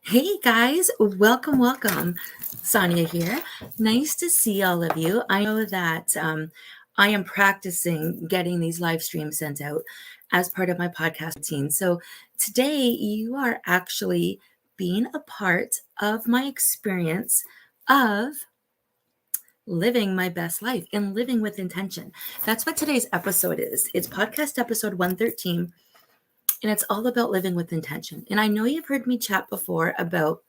Hey guys, welcome. Sonia here. Nice to see all of you. I know that I am practicing getting these live streams sent out as part of my podcast routine. So today you are actually being a part of my experience of living my best life and living with intention. That's what today's episode is. It's podcast episode 113. And it's all about living with intention. And I know you've heard me chat before about,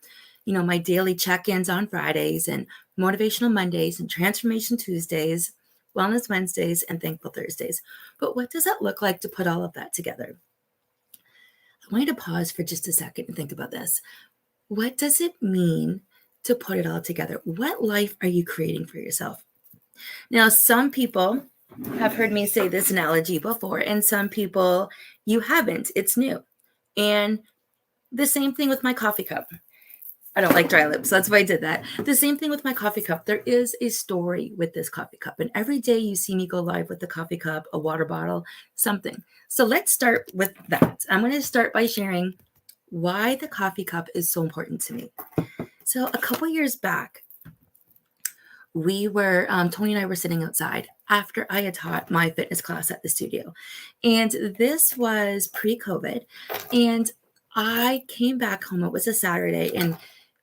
my daily check-ins on Fridays and motivational Mondays and transformation Tuesdays, wellness Wednesdays, and thankful Thursdays. But what does it look like to put all of that together? I want you to pause for just a second and think about this. What does it mean to put it all together? What life are you creating for yourself? Now, some people have heard me say this analogy before, and some people you haven't. It's new. And the same thing with my coffee cup. I don't like dry lips, so that's why I did that. The same thing with my coffee cup. There is a story with this coffee cup, and every day you see me go live with the coffee cup, a water bottle, something. So let's start with that. I'm going to start by sharing why the coffee cup is so important to me. So a couple years back, Tony and I were sitting outside after I had taught my fitness class at the studio. And this was pre-COVID. And I came back home. It was a Saturday and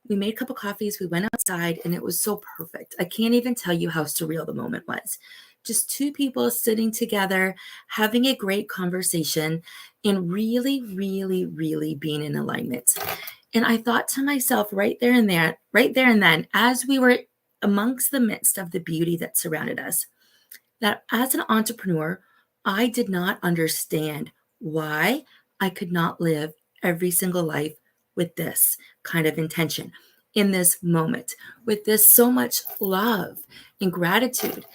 we made a cup of coffees. We went outside and it was so perfect. I can't even tell you how surreal the moment was. Just two people sitting together, having a great conversation and really, really, really being in alignment. And I thought to myself right there and then, as we were amongst the midst of the beauty that surrounded us, that as an entrepreneur, I did not understand why I could not live every single life with this kind of intention in this moment, with this so much love and gratitude.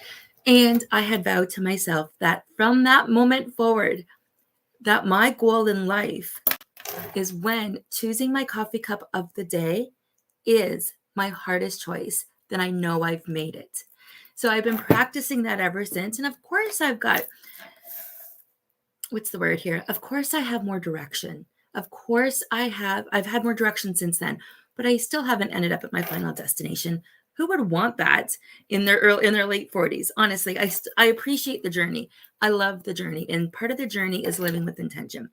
And I had vowed to myself that from that moment forward, that my goal in life is when choosing my coffee cup of the day is my hardest choice, then I know I've made it. So I've been practicing that ever since. And of course I've got, what's the word here? Of course I have more direction. Of course I've had more direction since then, but I still haven't ended up at my final destination. Who would want that in their late 40s? Honestly, I appreciate the journey. I love the journey. And part of the journey is living with intention.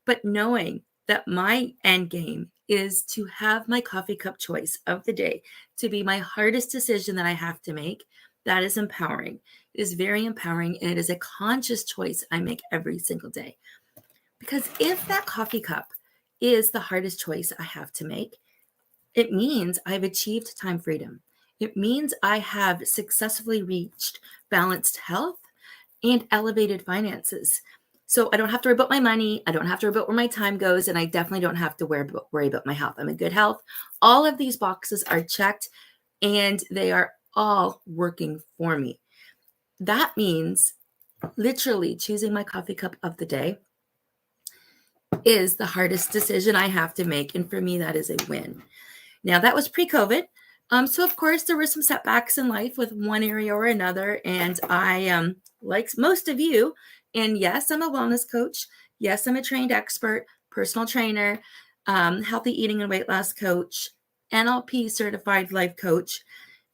But knowing that my end game is to have my coffee cup choice of the day to be my hardest decision that I have to make, that is empowering. It is very empowering, and it is a conscious choice I make every single day. Because if that coffee cup is the hardest choice I have to make, it means I've achieved time freedom. It means I have successfully reached balanced health and elevated finances. So I don't have to worry about my money. I don't have to worry about where my time goes. And I definitely don't have to worry about my health. I'm in good health. All of these boxes are checked and they are all working for me. That means literally choosing my coffee cup of the day is the hardest decision I have to make. And for me, that is a win. Now, that was pre-COVID. So, of course, there were some setbacks in life with one area or another. And I, like most of you, and yes, I'm a wellness coach. Yes, I'm a trained expert, personal trainer, healthy eating and weight loss coach, NLP certified life coach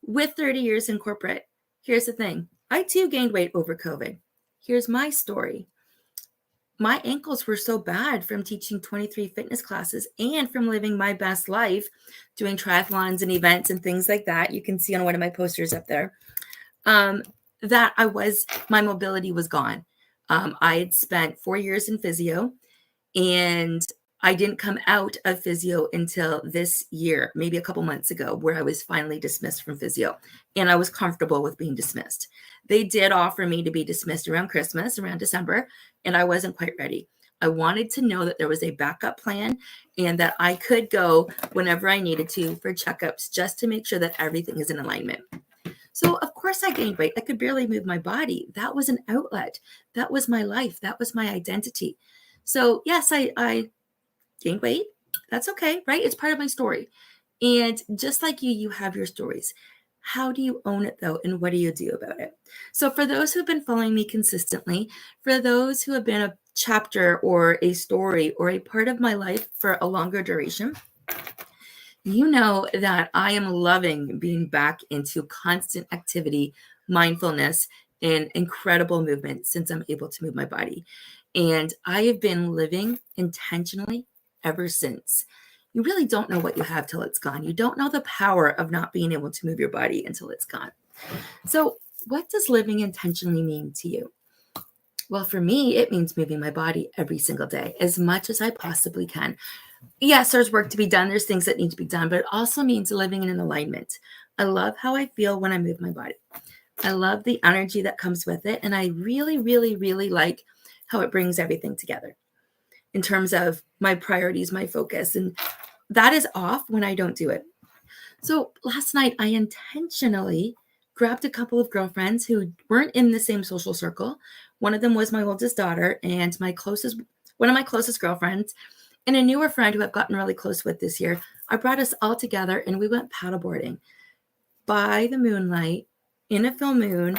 with 30 years in corporate. Here's the thing. I too gained weight over COVID. Here's my story. My ankles were so bad from teaching 23 fitness classes and from living my best life, doing triathlons and events and things like that. You can see on one of my posters up there, that my mobility was gone. I had spent 4 years in physio and I didn't come out of physio until this year, maybe a couple months ago, where I was finally dismissed from physio. And I was comfortable with being dismissed. They did offer me to be dismissed around Christmas, around December, and I wasn't quite ready. I wanted to know that there was a backup plan and that I could go whenever I needed to for checkups just to make sure that everything is in alignment. So, of course, I gained weight. I could barely move my body. That was an outlet. That was my life. That was my identity. So, yes, I gained weight. That's okay, right? It's part of my story. And just like you have your stories. How do you own it though? And what do you do about it? So for those who've been following me consistently, for those who have been a chapter or a story or a part of my life for a longer duration, you know that I am loving being back into constant activity, mindfulness, and incredible movement since I'm able to move my body. And I have been living intentionally ever since. You really don't know what you have till it's gone. You don't know the power of not being able to move your body until it's gone. So, what does living intentionally mean to you? Well, for me, it means moving my body every single day as much as I possibly can. Yes, there's work to be done. There's things that need to be done, but it also means living in an alignment. I love how I feel when I move my body. I love the energy that comes with it. And I really, really, really like how it brings everything together in terms of my priorities, my focus. And that is off when I don't do it. So last night, I intentionally grabbed a couple of girlfriends who weren't in the same social circle. One of them was my oldest daughter and one of my closest girlfriends, and a newer friend who I've gotten really close with this year. I brought us all together and we went paddleboarding by the moonlight in a full moon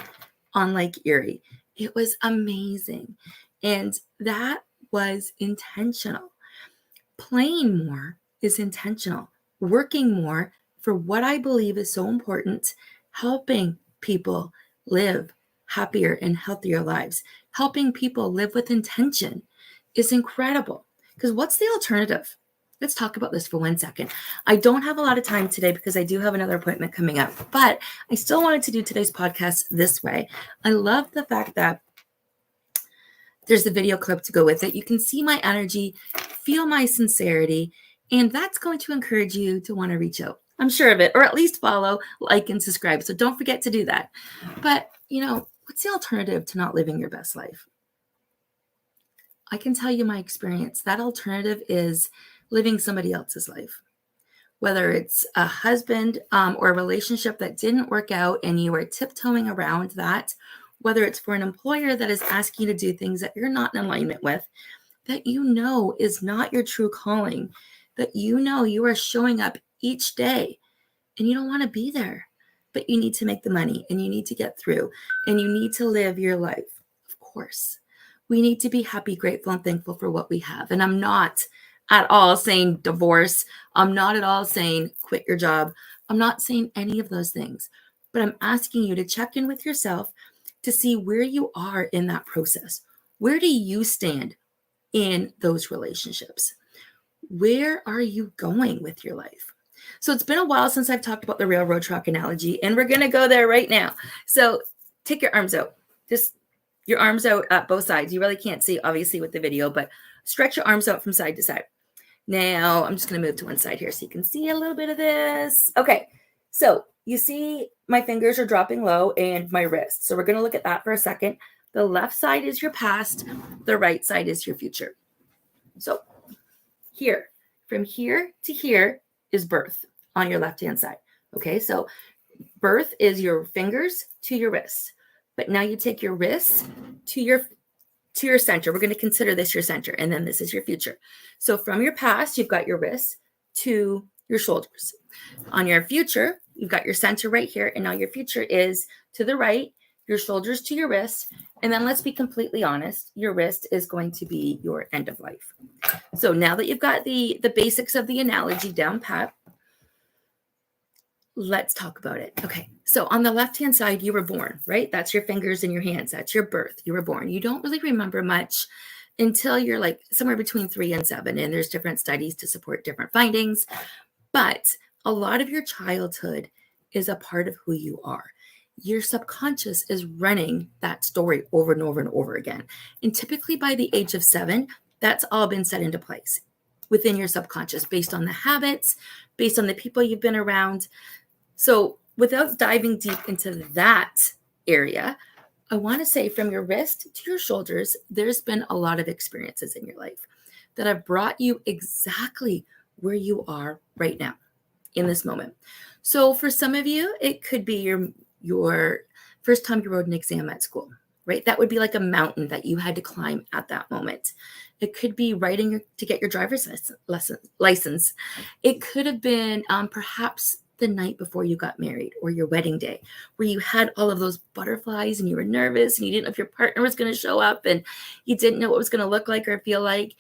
on Lake Erie. It was amazing. And that was intentional. Playing more is intentional. Working more for what I believe is so important, helping people live happier and healthier lives, helping people live with intention is incredible. Because what's the alternative? Let's talk about this for 1 second. I don't have a lot of time today because I do have another appointment coming up, but I still wanted to do today's podcast this way. I love the fact that there's the video clip to go with it. You can see my energy, feel my sincerity, and that's going to encourage you to want to reach out. I'm sure of it, or at least follow, like, and subscribe. So don't forget to do that. But, what's the alternative to not living your best life? I can tell you my experience. That alternative is living somebody else's life. Whether it's a husband or a relationship that didn't work out and you are tiptoeing around that, whether it's for an employer that is asking you to do things that you're not in alignment with, that is not your true calling, that you are showing up each day and you don't want to be there, but you need to make the money and you need to get through and you need to live your life. Of course, we need to be happy, grateful, and thankful for what we have. And I'm not at all saying divorce. I'm not at all saying quit your job. I'm not saying any of those things, but I'm asking you to check in with yourself to see where you are in that process. Where do you stand in those relationships? Where are you going with your life? So it's been a while since I've talked about the railroad track analogy, and we're going to go there right now. So take your arms out. Just your arms out at both sides. You really can't see, obviously, with the video, but stretch your arms out from side to side. Now, I'm just going to move to one side here so you can see a little bit of this. Okay, so you see my fingers are dropping low and my wrist. So we're going to look at that for a second. The left side is your past. The right side is your future. So here, from here to here is birth on your left-hand side. Okay, so birth is your fingers to your wrists. But now you take your wrists to your center. We're going to consider this your center, and then this is your future. So from your past, you've got your wrists to your shoulders. On your future, you've got your center right here, and now your future is to the right, your shoulders to your wrists, and then let's be completely honest, your wrist is going to be your end of life. So now that you've got the basics of the analogy down pat, let's talk about it. Okay, so on the left-hand side, you were born, right? That's your fingers and your hands. That's your birth. You were born. You don't really remember much until you're like somewhere between 3 and 7, and there's different studies to support different findings. But a lot of your childhood is a part of who you are. Your subconscious is running that story over and over and over again. And typically by the age of 7, that's all been set into place within your subconscious based on the habits, based on the people you've been around. So without diving deep into that area, I want to say from your wrist to your shoulders, there's been a lot of experiences in your life that have brought you exactly where you are right now in this moment. So for some of you, it could be your first time you wrote an exam at school, right? That would be like a mountain that you had to climb at that moment. It could be writing to get your driver's license. It could have been perhaps the night before you got married or your wedding day, where you had all of those butterflies and you were nervous and you didn't know if your partner was going to show up and you didn't know what it was going to look like or feel like.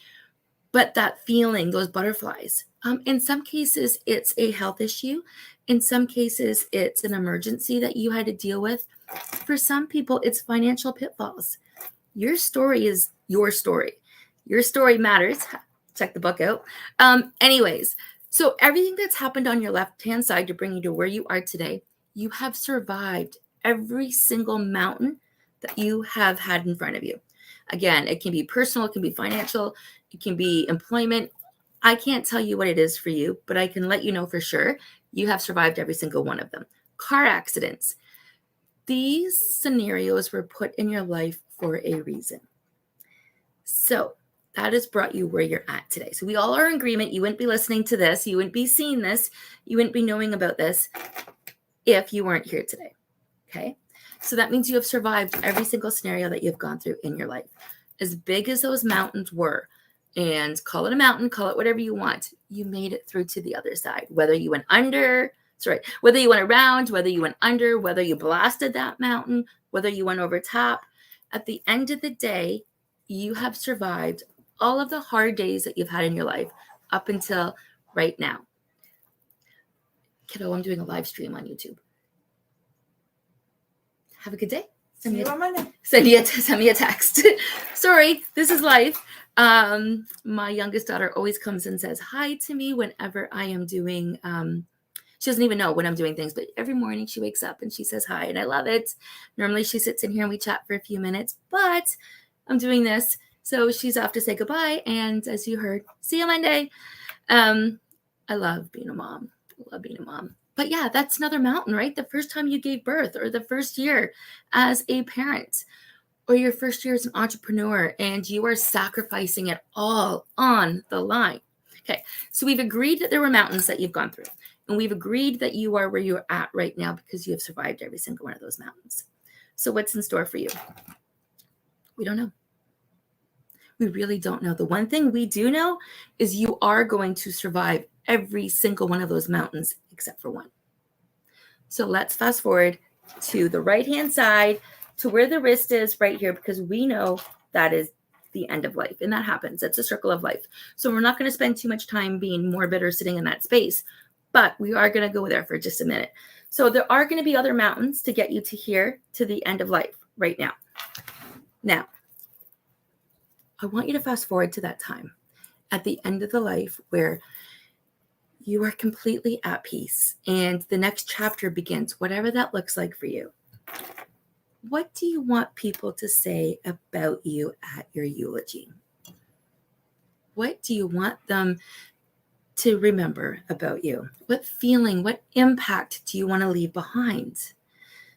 But that feeling, those butterflies, in some cases, it's a health issue. In some cases, it's an emergency that you had to deal with. For some people, it's financial pitfalls. Your story is your story. Your story matters. Check the book out. Anyways, so everything that's happened on your left-hand side to bring you to where you are today, you have survived every single mountain that you have had in front of you. Again, it can be personal, it can be financial, it can be employment. I can't tell you what it is for you, but I can let you know for sure you have survived every single one of them. Car accidents. These scenarios were put in your life for a reason. So that has brought you where you're at today. So we all are in agreement. You wouldn't be listening to this. You wouldn't be seeing this. You wouldn't be knowing about this if you weren't here today. Okay. So that means you have survived every single scenario that you've gone through in your life. As big as those mountains were, and call it a mountain, call it whatever you want, you made it through to the other side. Whether you went under, whether you went around, whether you went under, whether you blasted that mountain, whether you went over top, at the end of the day, you have survived all of the hard days that you've had in your life up until right now. Kiddo, I'm doing a live stream on YouTube. Have a good day. Send me a text. Sorry, this is life. My youngest daughter always comes and says hi to me whenever I am doing, she doesn't even know when I'm doing things, but every morning she wakes up and she says hi, and I love it. Normally she sits in here and we chat for a few minutes, but I'm doing this. So she's off to say goodbye. And as you heard, see you Monday. I love being a mom. But yeah, that's another mountain, right? The first time you gave birth, or the first year as a parent, or your first year as an entrepreneur, and you are sacrificing it all on the line. Okay, so we've agreed that there were mountains that you've gone through, and we've agreed that you are where you're at right now because you have survived every single one of those mountains. So what's in store for you? We don't know. We really don't know. The one thing we do know is you are going to survive every single one of those mountains except for one. So let's fast forward to the right-hand side, to where the wrist is right here, because we know that is the end of life, and that happens. It's a circle of life. So we're not going to spend too much time being morbid or sitting in that space, but we are going to go there for just a minute. So there are going to be other mountains to get you to here, to the end of life right now. Now, I want you to fast forward to that time at the end of the life where you are completely at peace and the next chapter begins, whatever that looks like for you. What do you want people to say about you at your eulogy? What do you want them to remember about you? What feeling, what impact do you want to leave behind?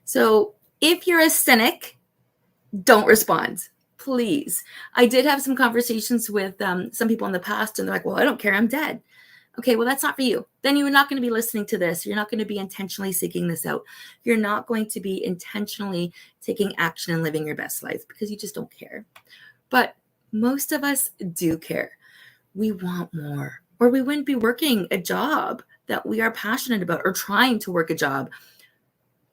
So if you're a cynic, don't respond, please. I did have some conversations with some people in the past, and they're like, well, I don't care, I'm dead. Okay, well, that's not for you. Then you're not going to be listening to this. You're not going to be intentionally seeking this out. You're not going to be intentionally taking action and living your best life because you just don't care. But most of us do care. We want more, or we wouldn't be working a job that we are passionate about or trying to work a job.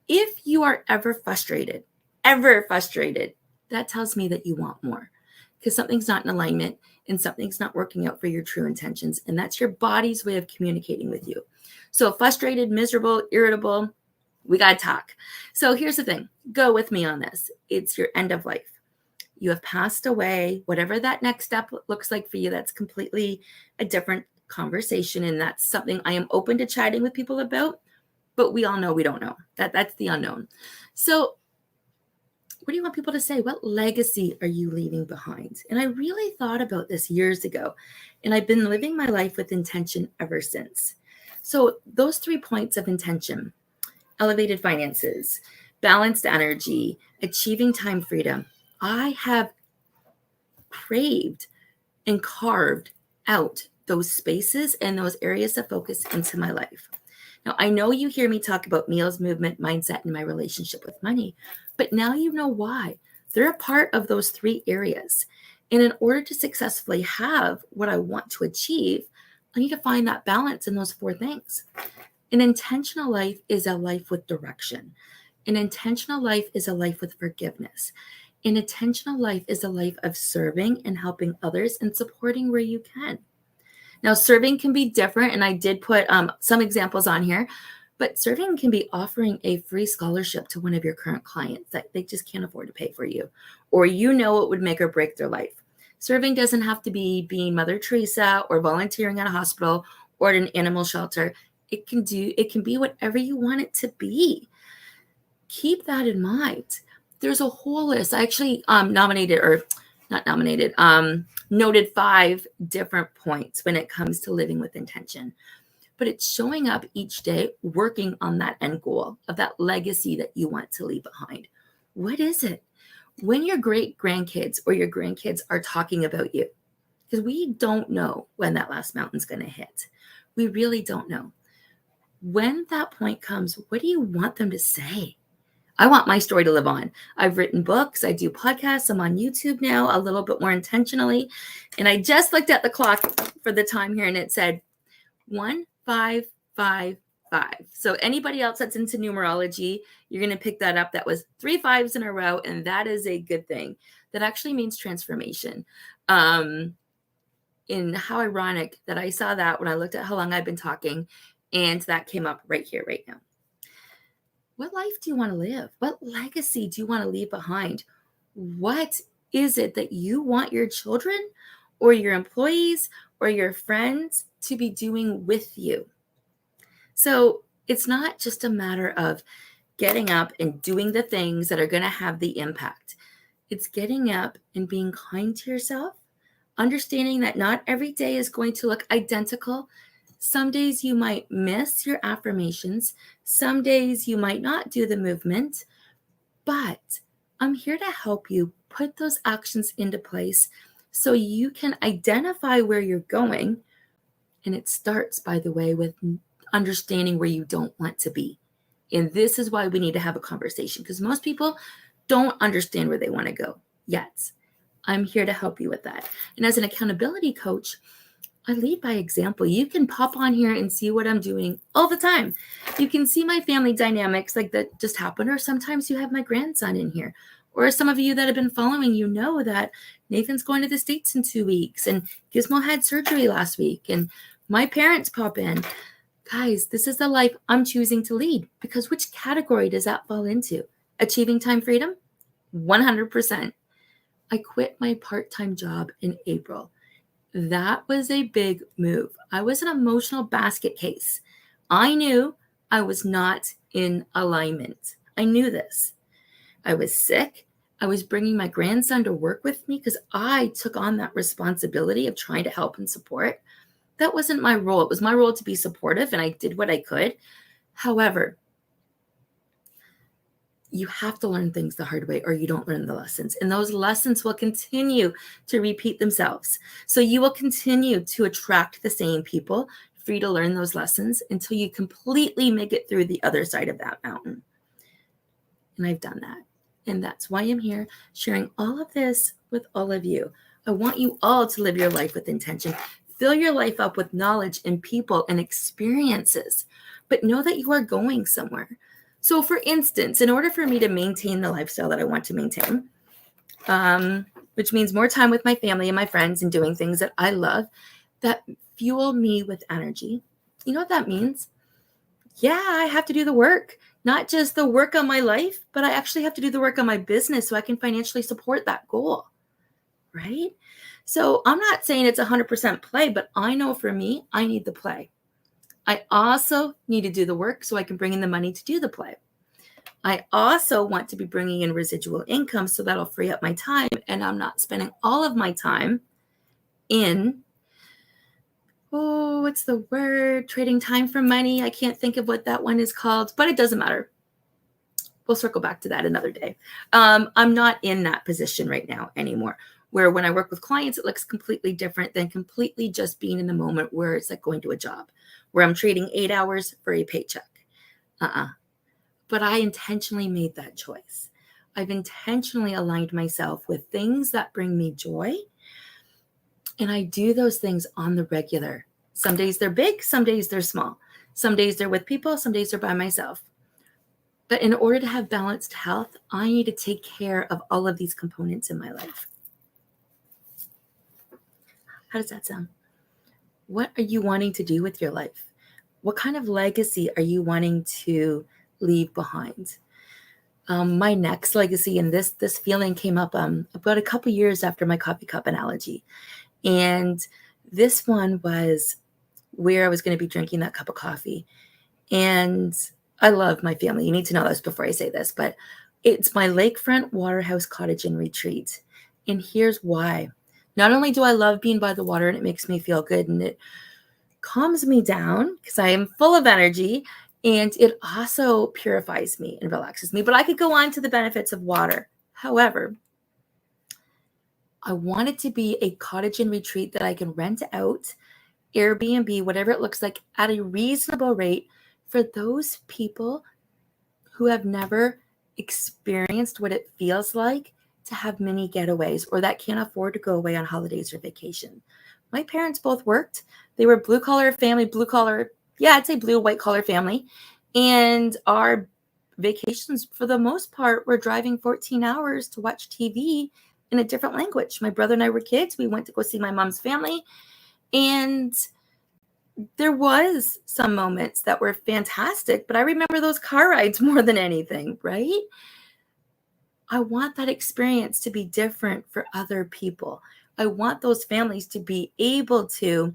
If you are ever frustrated, that tells me that you want more because something's not in alignment and something's not working out for your true intentions. And that's your body's way of communicating with you. So frustrated, miserable, irritable, we got to talk. So here's the thing. Go with me on this. It's your end of life. You have passed away. Whatever that next step looks like for you, that's completely a different conversation. And that's something I am open to chatting with people about. But we all know we don't know. That's the unknown. So what do you want people to say? What legacy are you leaving behind? And I really thought about this years ago, and I've been living my life with intention ever since. So those 3 points of intention, elevated finances, balanced energy, achieving time freedom, I have craved and carved out those spaces and those areas of focus into my life. Now, I know you hear me talk about meals, movement, mindset, and my relationship with money, but now you know why. They're a part of those 3 areas. And in order to successfully have what I want to achieve, I need to find that balance in those 4 things. An intentional life is a life with direction. An intentional life is a life with forgiveness. An intentional life is a life of serving and helping others and supporting where you can. Now, serving can be different, and I did put some examples on here, but serving can be offering a free scholarship to one of your current clients that they just can't afford to pay for you, or it would make or break their life. Serving doesn't have to be being Mother Teresa or volunteering at a hospital or at an animal shelter. It can be whatever you want it to be. Keep that in mind. There's a whole list. I actually noted 5 different points when it comes to living with intention. But it's showing up each day, working on that end goal of that legacy that you want to leave behind. What is it? When your great grandkids or your grandkids are talking about you, because we don't know when that last mountain's going to hit. We really don't know. When that point comes, what do you want them to say? I want my story to live on. I've written books. I do podcasts. I'm on YouTube now a little bit more intentionally. And I just looked at the clock for the time here and it said 1555. So anybody else that's into numerology, you're going to pick that up. That was 3 5s in a row. And that is a good thing. That actually means transformation. And how ironic that I saw that when I looked at how long I've been talking. And that came up right here, right now. What life do you want to live? What legacy do you want to leave behind? What is it that you want your children or your employees or your friends to be doing with you? So it's not just a matter of getting up and doing the things that are going to have the impact. It's getting up and being kind to yourself, understanding that not every day is going to look identical. Some days you might miss your affirmations. Some days you might not do the movement, but I'm here to help you put those actions into place so you can identify where you're going. And it starts, by the way, with understanding where you don't want to be. And this is why we need to have a conversation, because most people don't understand where they want to go yet. I'm here to help you with that. And as an accountability coach, I lead by example. You can pop on here and see what I'm doing all the time. You can see my family dynamics like that just happened, or sometimes you have my grandson in here. Or some of you that have been following, you know that Nathan's going to the States in 2 weeks and Gizmo had surgery last week and my parents pop in. Guys, this is the life I'm choosing to lead, because which category does that fall into? Achieving time freedom? 100%. I quit my part-time job in April. That was a big move. I was an emotional basket case. I knew I was not in alignment. I knew this. I was sick. I was bringing my grandson to work with me because I took on that responsibility of trying to help and support. That wasn't my role. It was my role to be supportive, and I did what I could. However, you have to learn things the hard way or you don't learn the lessons. And those lessons will continue to repeat themselves. So you will continue to attract the same people for you to learn those lessons until you completely make it through the other side of that mountain. And I've done that. And that's why I'm here sharing all of this with all of you. I want you all to live your life with intention. Fill your life up with knowledge and people and experiences, but know that you are going somewhere. So for instance, in order for me to maintain the lifestyle that I want to maintain, which means more time with my family and my friends and doing things that I love that fuel me with energy, you know what that means? Yeah, I have to do the work, not just the work on my life, but I actually have to do the work on my business so I can financially support that goal, right? So I'm not saying it's 100% play, but I know for me, I need the play. I also need to do the work so I can bring in the money to do the play. I also want to be bringing in residual income so that'll free up my time and I'm not spending all of my time in, what's the word? Trading time for money. I can't think of what that one is called, but it doesn't matter. We'll circle back to that another day. I'm not in that position right now anymore, where when I work with clients, it looks completely different than completely just being in the moment where it's like going to a job, where I'm trading 8 hours for a paycheck. But I intentionally made that choice. I've intentionally aligned myself with things that bring me joy. And I do those things on the regular. Some days they're big, some days they're small. Some days they're with people, some days they're by myself. But in order to have balanced health, I need to take care of all of these components in my life. How does that sound? What are you wanting to do with your life? What kind of legacy are you wanting to leave behind? My next legacy, and this feeling came up about a couple years after my coffee cup analogy. And this one was where I was going to be drinking that cup of coffee. And I love my family. You need to know this before I say this, but it's my lakefront waterhouse cottage and retreat. And here's why. Not only do I love being by the water and it makes me feel good and it calms me down because I am full of energy, and it also purifies me and relaxes me. But I could go on to the benefits of water. However, I want it to be a cottage and retreat that I can rent out, Airbnb, whatever it looks like, at a reasonable rate for those people who have never experienced what it feels like to have mini getaways or that can't afford to go away on holidays or vacation. My parents both worked. They were blue collar family, I'd say blue, white collar family. And our vacations, for the most part, were driving 14 hours to watch TV in a different language. My brother and I were kids. We went to go see my mom's family. And there was some moments that were fantastic, but I remember those car rides more than anything, right? I want that experience to be different for other people. I want those families to be able to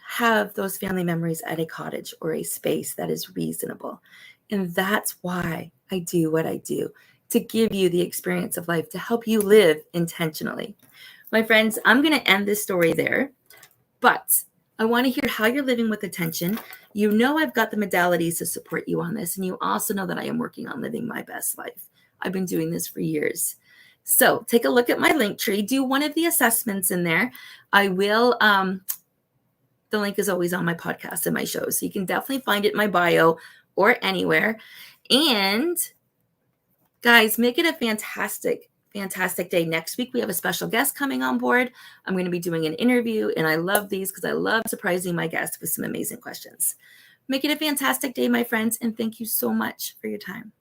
have those family memories at a cottage or a space that is reasonable. And that's why I do what I do, to give you the experience of life, to help you live intentionally. My friends, I'm going to end this story there, but I want to hear how you're living with intention. You know I've got the modalities to support you on this, and you also know that I am working on living my best life. I've been doing this for years. So take a look at my link tree. Do one of the assessments in there. I will, the link is always on my podcast and my shows, so you can definitely find it in my bio or anywhere. And guys, make it a fantastic day. Next week, we have a special guest coming on board. I'm going to be doing an interview, and I love these because I love surprising my guests with some amazing questions. Make it a fantastic day, my friends, and thank you so much for your time.